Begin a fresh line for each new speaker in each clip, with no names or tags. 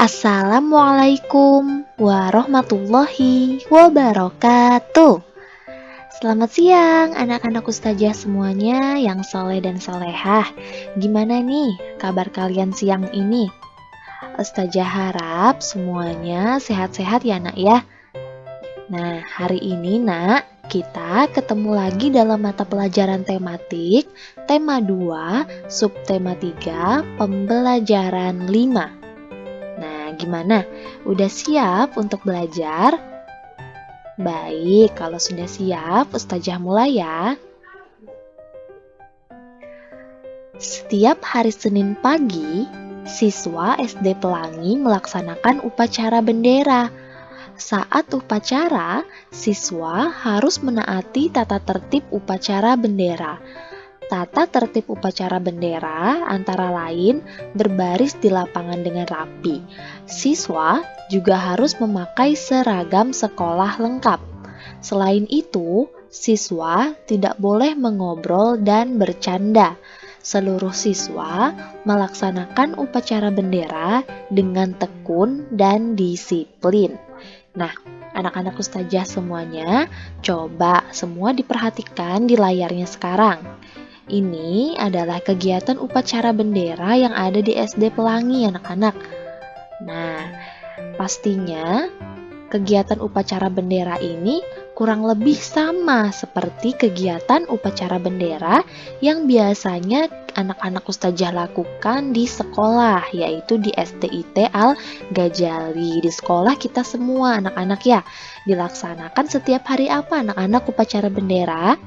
Assalamualaikum warahmatullahi wabarakatuh. Selamat siang anak-anak ustazah semuanya yang soleh dan solehah. Gimana nih kabar kalian siang ini? Ustazah harap semuanya sehat-sehat ya nak ya. Nah, hari ini nak, kita ketemu lagi dalam mata pelajaran tematik, tema 2, subtema 3, pembelajaran 5. Nah, gimana? Udah siap untuk belajar? Baik, kalau sudah siap, Ustazah mulai ya. Setiap hari Senin pagi, siswa SD Pelangi melaksanakan upacara bendera. Saat upacara, siswa harus menaati tata tertib upacara bendera. Tata tertib upacara bendera antara lain berbaris di lapangan dengan rapi. Siswa juga harus memakai seragam sekolah lengkap. Selain itu, siswa tidak boleh mengobrol dan bercanda. Seluruh siswa melaksanakan upacara bendera dengan tekun dan disiplin. Nah, anak-anak ustazah semuanya, coba semua diperhatikan di layarnya sekarang. Ini adalah kegiatan upacara bendera yang ada di SD Pelangi, anak-anak. Nah, pastinya kegiatan upacara bendera ini kurang lebih sama seperti kegiatan upacara bendera yang biasanya anak-anak ustazah lakukan di sekolah, yaitu di STIT Al-Ghazali. Di sekolah kita semua anak-anak ya, dilaksanakan setiap hari apa anak-anak upacara bendera?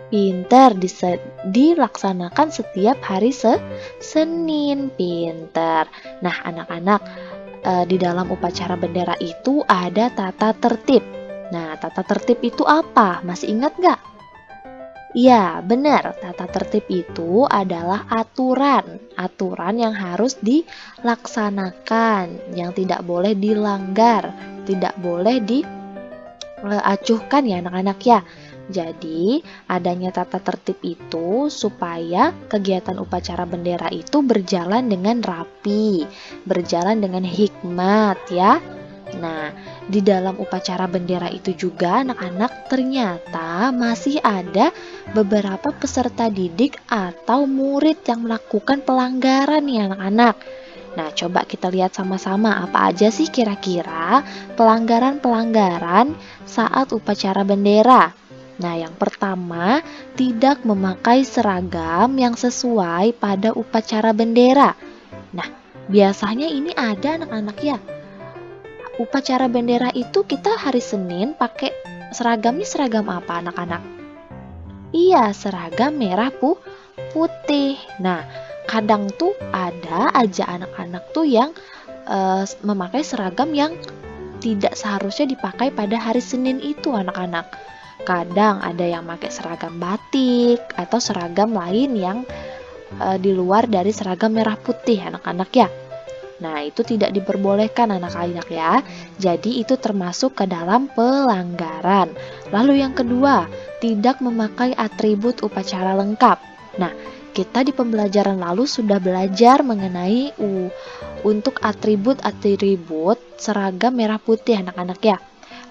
Pinter, dilaksanakan setiap hari Senin. Pinter. Nah, anak-anak, di dalam upacara bendera itu ada tata tertib. Nah, tata tertib itu apa? Masih ingat nggak? Ya, benar. Tata tertib itu adalah aturan yang harus dilaksanakan, yang tidak boleh dilanggar, tidak boleh diacuhkan ya anak-anak ya. Jadi, adanya tata tertib itu supaya kegiatan upacara bendera itu berjalan dengan rapi, berjalan dengan hikmat ya. Nah, di dalam upacara bendera itu juga anak-anak ternyata masih ada beberapa peserta didik atau murid yang melakukan pelanggaran nih anak-anak. Nah, coba kita lihat sama-sama apa aja sih kira-kira pelanggaran-pelanggaran saat upacara bendera. Nah, yang pertama, tidak memakai seragam yang sesuai pada upacara bendera. Nah, biasanya ini ada anak-anak ya. Upacara bendera itu kita hari Senin pakai seragamnya seragam apa anak-anak? Iya, seragam merah putih. Nah, kadang tuh ada aja anak-anak tuh yang memakai seragam yang tidak seharusnya dipakai pada hari Senin itu anak-anak. Kadang ada yang pakai seragam batik atau seragam lain yang di luar dari seragam merah putih anak-anak ya. Nah, itu tidak diperbolehkan anak-anak ya. Jadi itu termasuk ke dalam pelanggaran. Lalu yang kedua, tidak memakai atribut upacara lengkap. Nah, kita di pembelajaran lalu sudah belajar mengenai untuk atribut seragam merah putih anak-anak ya.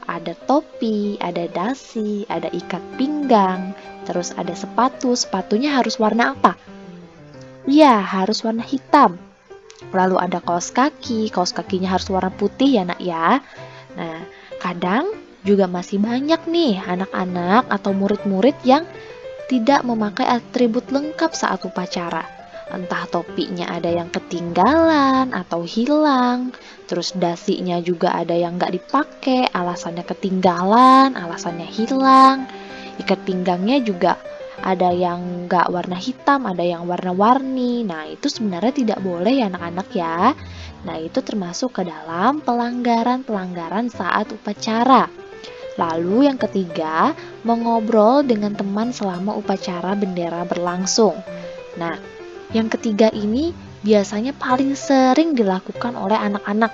Ada topi, ada dasi, ada ikat pinggang, terus ada sepatunya harus warna apa? Iya, harus warna hitam. Lalu ada kaos kakinya harus warna putih ya nak ya. Nah, kadang juga masih banyak nih anak-anak atau murid-murid yang tidak memakai atribut lengkap saat upacara. Entah topinya ada yang ketinggalan atau hilang, terus dasinya juga ada yang nggak dipakai, alasannya ketinggalan, alasannya hilang, ikat pinggangnya juga ada yang nggak warna hitam, ada yang warna-warni. Nah, itu sebenarnya tidak boleh ya anak-anak ya. Nah, itu termasuk ke dalam pelanggaran-pelanggaran saat upacara. Lalu yang ketiga, mengobrol dengan teman selama upacara bendera berlangsung. Nah, yang ketiga ini biasanya paling sering dilakukan oleh anak-anak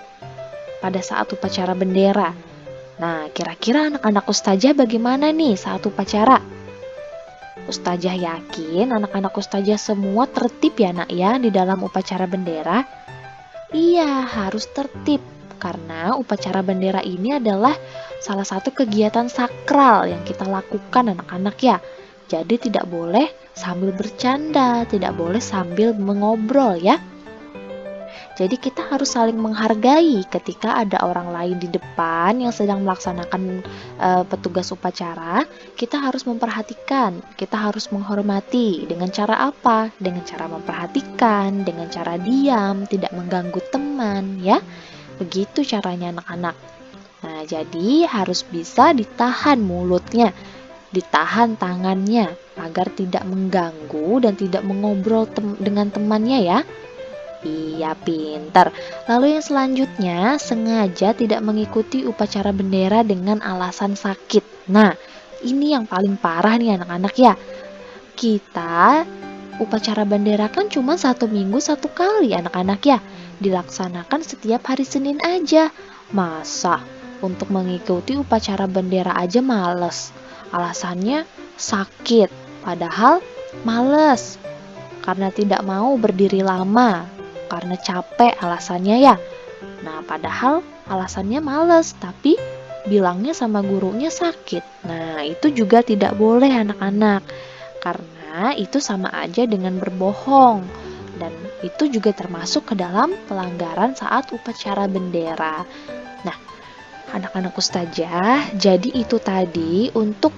pada saat upacara bendera. Nah, kira-kira anak-anak ustazah bagaimana nih saat upacara? Ustazah yakin anak-anak ustazah semua tertib ya nak ya di dalam upacara bendera? Iya, harus tertib. Karena upacara bendera ini adalah salah satu kegiatan sakral yang kita lakukan anak-anak ya. Jadi tidak boleh sambil bercanda, tidak boleh sambil mengobrol ya. Jadi kita harus saling menghargai ketika ada orang lain di depan yang sedang melaksanakan petugas upacara. Kita harus memperhatikan, kita harus menghormati. Dengan cara apa? Dengan cara memperhatikan, dengan cara diam, tidak mengganggu teman ya. Begitu caranya anak-anak. Nah, jadi harus bisa ditahan mulutnya, ditahan tangannya agar tidak mengganggu dan tidak mengobrol dengan temannya ya. Iya, pintar. Lalu yang selanjutnya, sengaja tidak mengikuti upacara bendera dengan alasan sakit. Nah, ini yang paling parah nih anak-anak ya. Kita upacara bendera kan cuma 1 minggu 1 kali anak-anak ya. Dilaksanakan setiap hari Senin aja. Masa untuk mengikuti upacara bendera aja males? Alasannya sakit, padahal males. Karena tidak mau berdiri lama, karena capek alasannya ya. Nah, padahal alasannya males, tapi bilangnya sama gurunya sakit. Nah, itu juga tidak boleh anak-anak. Karena itu sama aja dengan berbohong. Dan itu juga termasuk ke dalam pelanggaran saat upacara bendera. Nah, anak-anak ustazah, jadi itu tadi untuk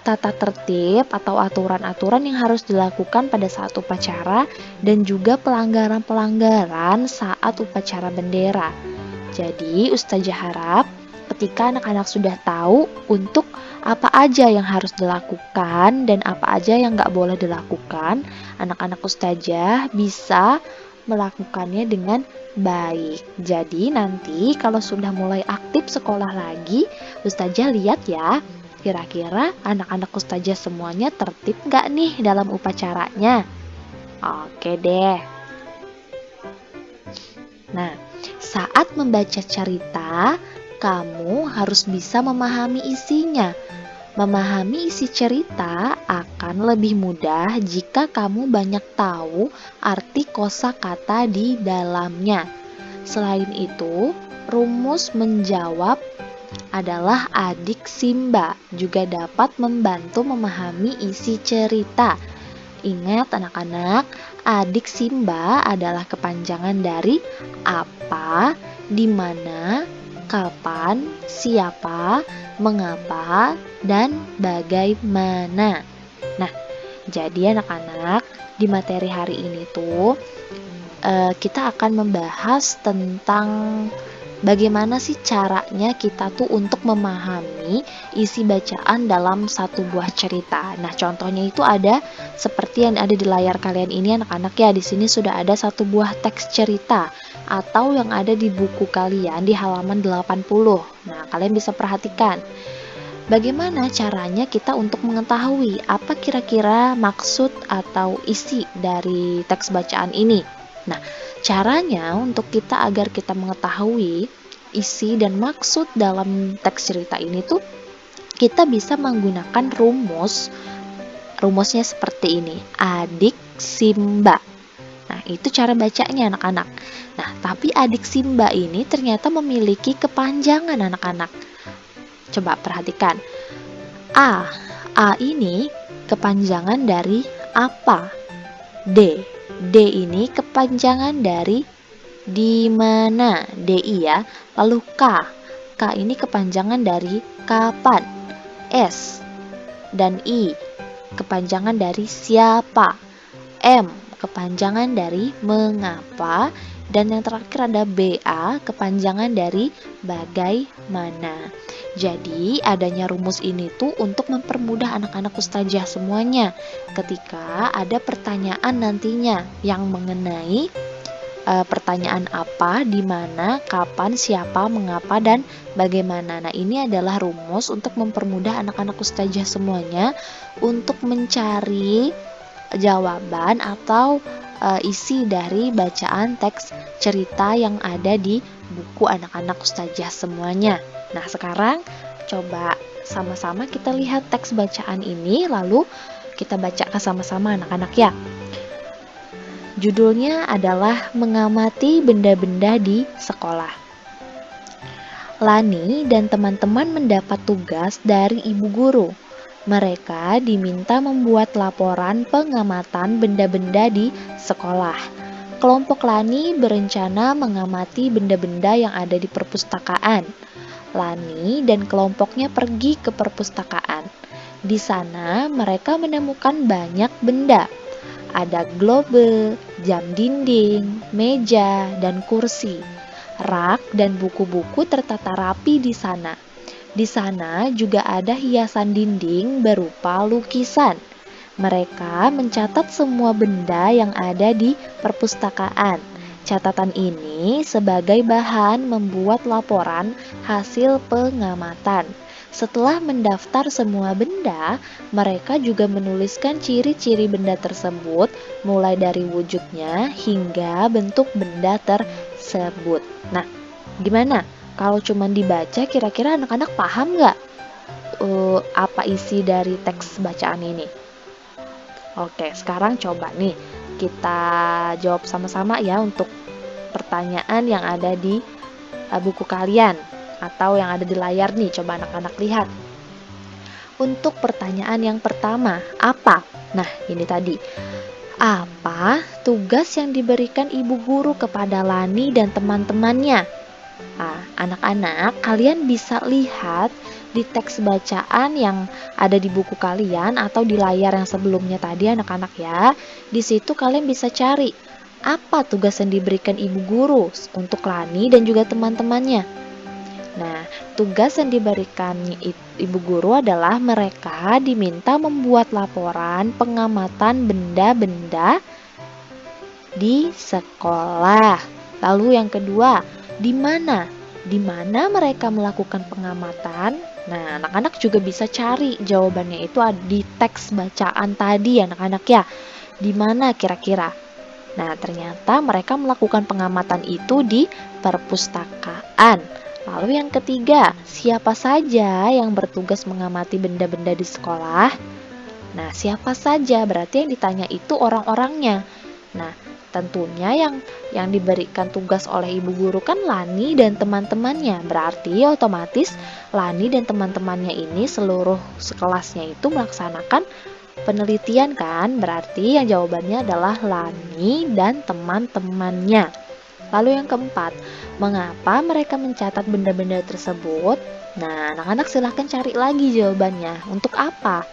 tata tertib atau aturan-aturan yang harus dilakukan pada saat upacara dan juga pelanggaran-pelanggaran saat upacara bendera. Jadi ustazah harap ketika anak-anak sudah tahu untuk apa aja yang harus dilakukan dan apa aja yang nggak boleh dilakukan, anak-anak ustazah bisa melakukannya dengan baik. Jadi nanti kalau sudah mulai aktif sekolah lagi, ustazah lihat ya, kira-kira anak-anak ustazah semuanya tertib nggak nih dalam upacaranya? Oke deh. Nah, saat membaca cerita, kamu harus bisa memahami isinya. Memahami isi cerita akan lebih mudah jika kamu banyak tahu arti kosakata di dalamnya. Selain itu, rumus menjawab adalah adik Simba juga dapat membantu memahami isi cerita. Ingat anak-anak, adik Simba adalah kepanjangan dari apa, di mana, kapan, siapa, mengapa, dan bagaimana. Nah, jadi anak-anak, di materi hari ini tuh kita akan membahas tentang bagaimana sih caranya kita tuh untuk memahami isi bacaan dalam satu buah cerita. Nah, contohnya itu ada seperti yang ada di layar kalian ini anak-anak ya. Di sini sudah ada satu buah teks cerita atau yang ada di buku kalian di halaman 80. Nah, kalian bisa perhatikan bagaimana caranya kita untuk mengetahui apa kira-kira maksud atau isi dari teks bacaan ini. Nah, caranya untuk kita agar kita mengetahui isi dan maksud dalam teks cerita ini tuh kita bisa menggunakan rumus. Rumusnya seperti ini, adik Simba. Nah, itu cara bacanya anak-anak. Nah, tapi adik Simba ini ternyata memiliki kepanjangan anak-anak. Coba perhatikan. A ini kepanjangan dari apa? D ini kepanjangan dari di mana, DI ya. Lalu K ini kepanjangan dari kapan. S dan I kepanjangan dari siapa. M kepanjangan dari mengapa. Dan yang terakhir ada BA kepanjangan dari bagaimana. Jadi adanya rumus ini tuh untuk mempermudah anak-anak ustazah semuanya ketika ada pertanyaan nantinya yang mengenai pertanyaan apa, di mana, kapan, siapa, mengapa, dan bagaimana. Nah, ini adalah rumus untuk mempermudah anak-anak ustazah semuanya untuk mencari jawaban atau isi dari bacaan teks cerita yang ada di buku anak-anak ustazah semuanya. Nah, sekarang coba sama-sama kita lihat teks bacaan ini, lalu kita bacakan sama-sama anak-anak ya. Judulnya adalah Mengamati Benda-benda di Sekolah. Lani dan teman-teman mendapat tugas dari ibu guru. Mereka diminta membuat laporan pengamatan benda-benda di sekolah. Kelompok Lani berencana mengamati benda-benda yang ada di perpustakaan. Lani dan kelompoknya pergi ke perpustakaan. Di sana mereka menemukan banyak benda. Ada globe, jam dinding, meja, dan kursi. Rak dan buku-buku tertata rapi di sana. Di sana juga ada hiasan dinding berupa lukisan. Mereka mencatat semua benda yang ada di perpustakaan. Catatan ini sebagai bahan membuat laporan hasil pengamatan. Setelah mendaftar semua benda, mereka juga menuliskan ciri-ciri benda tersebut, mulai dari wujudnya hingga bentuk benda tersebut. Nah, gimana? Kalau cuma dibaca, kira-kira anak-anak paham nggak apa isi dari teks bacaan ini? Oke, sekarang coba nih kita jawab sama-sama ya untuk pertanyaan yang ada di buku kalian atau yang ada di layar nih. Coba anak-anak lihat. Untuk pertanyaan yang pertama, apa? Nah, ini tadi. Apa tugas yang diberikan ibu guru kepada Lani dan teman-temannya? Nah, anak-anak, kalian bisa lihat di teks bacaan yang ada di buku kalian atau di layar yang sebelumnya tadi anak-anak ya. Di situ kalian bisa cari apa tugas yang diberikan ibu guru untuk Lani dan juga teman-temannya. Nah, tugas yang diberikan ibu guru adalah mereka diminta membuat laporan pengamatan benda-benda di sekolah. Lalu yang kedua, di mana? Di mana mereka melakukan pengamatan? Nah, anak-anak juga bisa cari jawabannya itu ada di teks bacaan tadi anak-anak ya. Di mana kira-kira? Nah, ternyata mereka melakukan pengamatan itu di perpustakaan. Lalu yang ketiga, siapa saja yang bertugas mengamati benda-benda di sekolah? Nah, siapa saja? Berarti yang ditanya itu orang-orangnya. Nah, tentunya yang diberikan tugas oleh ibu guru kan Lani dan teman-temannya. Berarti otomatis Lani dan teman-temannya ini seluruh sekelasnya itu melaksanakan penelitian kan? Berarti yang jawabannya adalah Lani dan teman-temannya. Lalu yang keempat, mengapa mereka mencatat benda-benda tersebut? Nah, anak-anak silahkan cari lagi jawabannya. Untuk apa?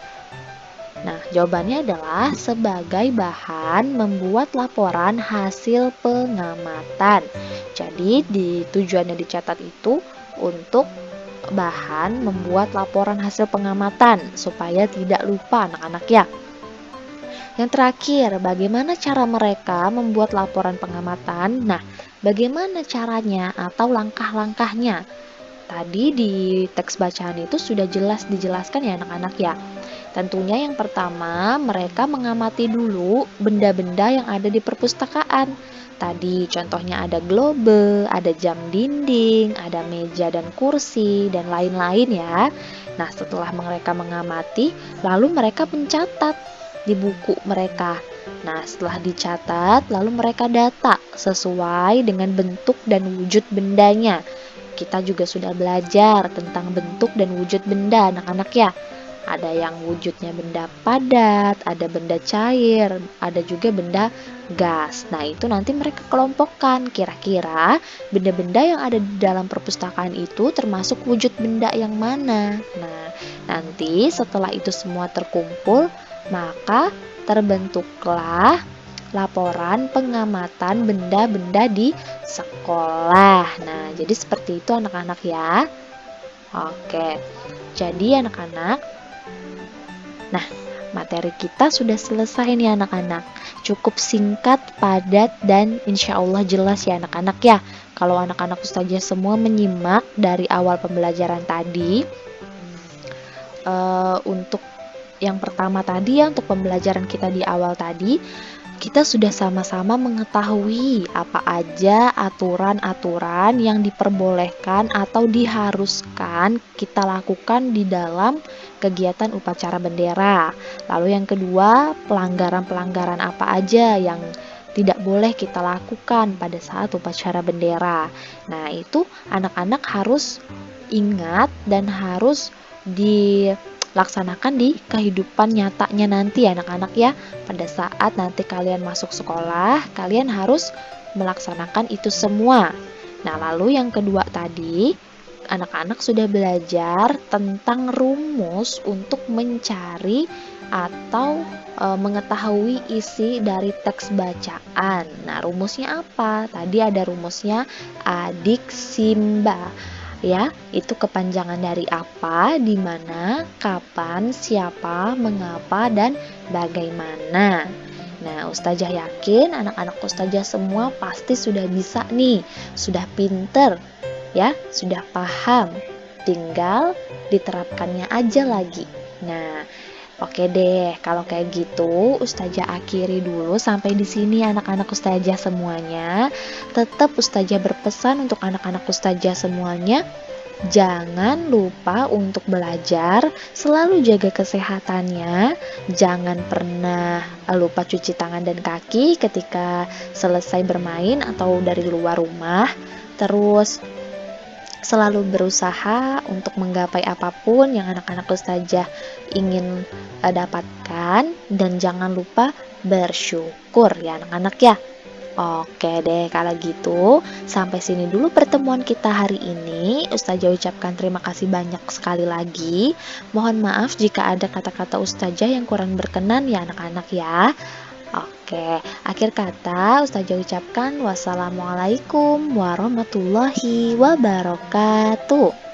Nah, jawabannya adalah sebagai bahan membuat laporan hasil pengamatan. Jadi, tujuannya dicatat itu untuk bahan membuat laporan hasil pengamatan supaya tidak lupa anak-anak ya. Yang terakhir, bagaimana cara mereka membuat laporan pengamatan? Nah, bagaimana caranya atau langkah-langkahnya? Tadi di teks bacaan itu sudah jelas dijelaskan ya anak-anak ya. Tentunya yang pertama, mereka mengamati dulu benda-benda yang ada di perpustakaan. Tadi contohnya ada globe, ada jam dinding, ada meja dan kursi, dan lain-lain ya. Nah, setelah mereka mengamati, lalu mereka mencatat di buku mereka. Nah, setelah dicatat, lalu mereka data sesuai dengan bentuk dan wujud bendanya. Kita juga sudah belajar tentang bentuk dan wujud benda, anak-anak ya. Ada yang wujudnya benda padat, ada benda cair, ada juga benda gas. Nah, itu nanti mereka kelompokkan. Kira-kira benda-benda yang ada di dalam perpustakaan itu termasuk wujud benda yang mana? Nah, nanti setelah itu semua terkumpul, maka terbentuklah laporan pengamatan benda-benda di sekolah. Nah, jadi seperti itu anak-anak ya. Oke, jadi anak-anak, nah materi kita sudah selesai nih anak-anak. Cukup singkat, padat, dan insya Allah jelas ya anak-anak ya. Kalau anak-anak Ustazah semua menyimak dari awal pembelajaran tadi, untuk yang pertama tadi ya, untuk pembelajaran kita di awal tadi, kita sudah sama-sama mengetahui apa aja aturan-aturan yang diperbolehkan atau diharuskan kita lakukan di dalam kegiatan upacara bendera. Lalu yang kedua, pelanggaran-pelanggaran apa aja yang tidak boleh kita lakukan pada saat upacara bendera. Nah, itu anak-anak harus ingat dan harus dilaksanakan di kehidupan nyatanya nanti anak-anak ya. Pada saat nanti kalian masuk sekolah, kalian harus melaksanakan itu semua. Nah, lalu yang kedua tadi, anak-anak sudah belajar tentang rumus untuk mencari atau mengetahui isi dari teks bacaan. Nah, rumusnya apa? Tadi ada rumusnya adik Simba. Ya, itu kepanjangan dari apa, di mana, kapan, siapa, mengapa, dan bagaimana. Nah, Ustazah yakin anak-anak Ustazah semua pasti sudah bisa nih, sudah pinter, ya, sudah paham. Tinggal diterapkannya aja lagi. Nah, oke deh, kalau kayak gitu Ustazah akhiri dulu sampai di sini anak-anak Ustazah semuanya. Tetap Ustazah berpesan untuk anak-anak Ustazah semuanya, jangan lupa untuk belajar, selalu jaga kesehatannya, jangan pernah lupa cuci tangan dan kaki ketika selesai bermain atau dari luar rumah. Terus selalu berusaha untuk menggapai apapun yang anak-anak Ustazah ingin dapatkan, dan jangan lupa bersyukur ya anak-anak ya. Oke deh, kalau gitu sampai sini dulu pertemuan kita hari ini. Ustazah ucapkan terima kasih banyak sekali lagi. Mohon maaf jika ada kata-kata Ustazah yang kurang berkenan ya anak-anak ya. Oke, akhir kata Ustazah ucapkan wassalamualaikum warahmatullahi wabarakatuh.